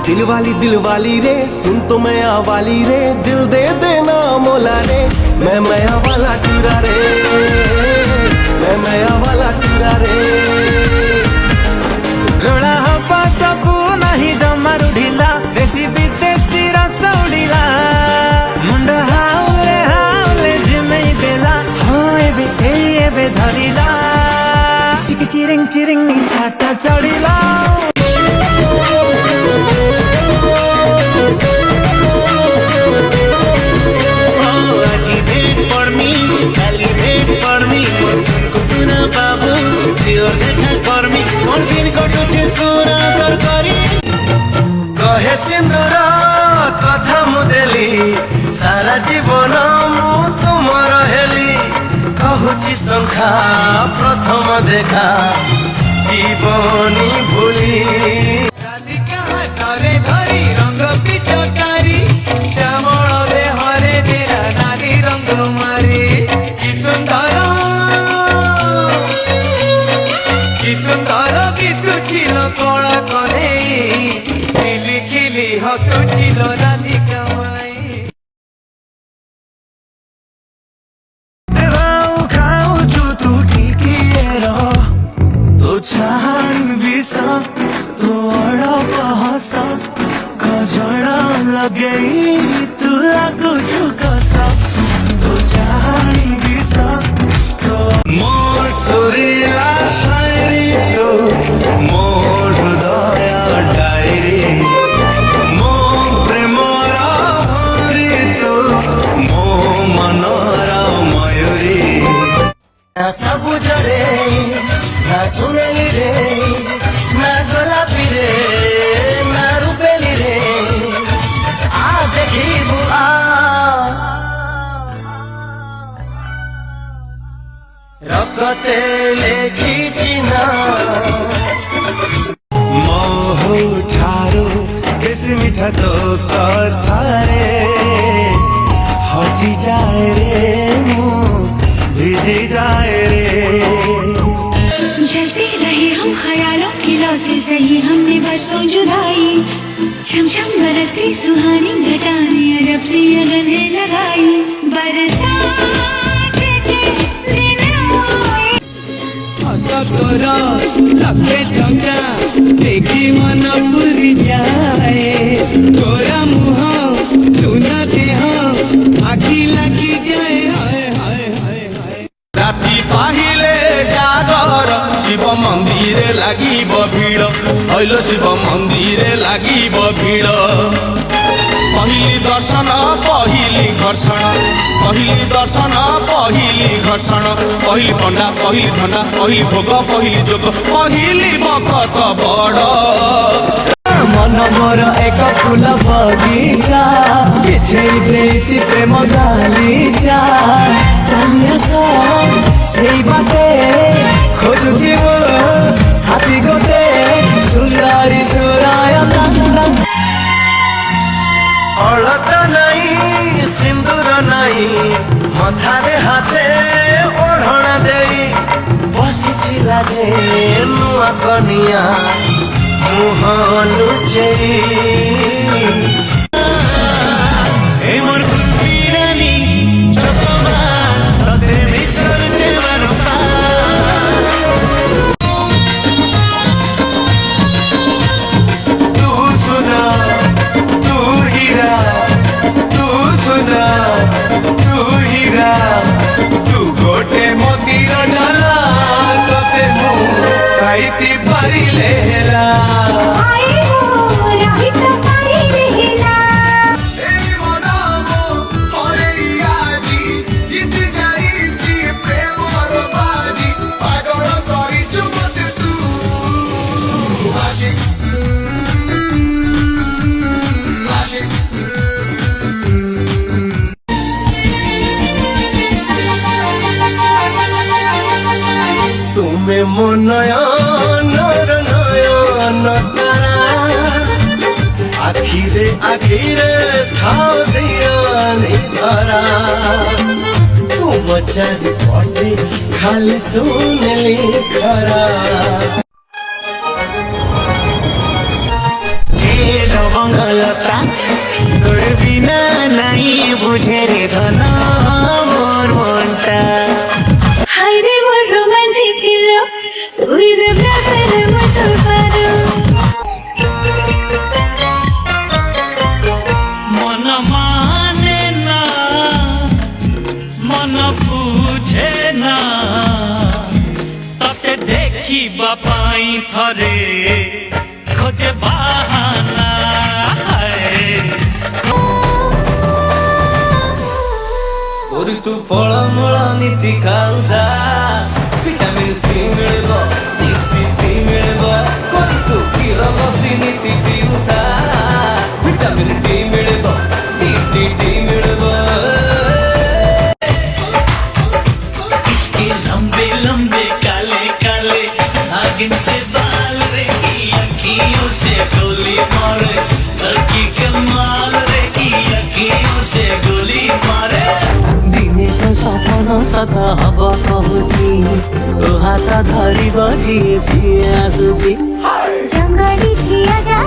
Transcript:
दिल वाली रे सुन तो मैं वाली रे, दिल दे देना मोला रे। मैं माया वाला टूरा रे, मैं माया वाला टूरा रे। ऋणा हवा सबू नहीं जमारू ढिला, देशी विदेशी रस उड़िला। मुंड हाउले जिमेई देला, हो एबे धरिला। चिकी चिरिंग चिरिंग नी साटा चढ़िला। कहे सिंदूर कथा मुदेली, सारा जीवन मु तुमर हेली। कहूची शंखा प्रथम देखा जीवनी भूली। धरी रंग पिचकारी, श्यामल देहरे तेरा नाली रंग मारी। कि सुंदर दिशुचिल कला करे, खिली खिली हसुचिल राधिका माई। खाऊछु तू टिकिएर, तो छान बिस तो अड़प हस। गजल लगेई तू लागुछु कस, तो छान बिस तो मोर सुरीला शायरी तो मोर हृदय डायरी। मो प्रेमरा भरी तो मो मनरा मयूरी। ना सबुज रे ना सुनेली रे, ना गोलापी रे ना रूपेली रे। आ देखिबु रगते लेखिछि ना। मोह ठारो बेसी मिठा तो कथा रे, हजी जाए रे मु भिजी जाए रे। जलते रहे हम ख्यालों की लौ से सही, हमने बरसों जुदाई। छम छम बरसती सुहानी घटाने, अरब से अगन है लगाई। बरसात के दिन आए, तोरा लगे टंगा देखी मन पुरी जाए। तोरा मुह सुना देह आखि लगी जाए। हाय हाय हाय हाय। राति पाहिले जागर शिव मंदिरे लागिब भिड़। हइलो शिव मंदिरे लागिब भिड़। पहिली दर्शन पहिली घर्षण, पहिली दर्शन पहिली घर्षण। पहिली पंडा पहिली धंडा, पहिली भोग पहिली जोग, पहिली भगत बड़। मन मोर एक फूल बगीचा, बिछेई देछि प्रेम गालीचा। चली आस सेई बाटे, खोजुछि मो साथी गोटे। सुंदरी सुराय तंदन, अलता नहीं सिंदूर नहीं, मथारे हाथे ओढ़ना देई। बसिछि लाजे नुआ कनिया मुह लुचेई। ए मोर कुपीरानी चपमा तते मिसर चेवरपा। तू सुना तू हीरा, तू सुना तू हीरा। तू गोटे मोतीर डाला, तते मु साइती पारिले हेला। आए हो राहित पारिले गेला। तुमे मो नयनर नयन तारा, आखिरे आखिरे थाओ दियानी धरा। तुम चारिपटे खाली सुनेली खरा। বুঝে রে ধন মোর মনটা হাই রে মোর রোমান্টিক হিরো তুই রে ব্রাজিলের মতো পারো মন মানে না মন বুঝে না ততে দেখিবা পাই থরে খোঁজে বাহানা ওরে তু ফଳମୂଳ ନୀତି ଖାଉଥା ଭିଟାମିନ ସି ମିଳିବ ସି ମିଳିବ କରି ତୁ କ୍ଷୀର ଲସି ନୀତି ପିଉଥା ଭିଟାମିନ ଡି ମିଳିବ ଡି ମିଳିବ इसके लंबे लंबे काले काले नागिन से बाल रे की अखियों से गोली मारे लड़की कमाल रे की अखियों से गोली मारे ଦିନେ ତ ସପନ ସତ ହବ କହୁଛି ତୋ ହାତ ଧରିବ ଯିଏ ସିଏ ଆସୁଛି ଜଙ୍ଗଲି ଝିଅ ଯା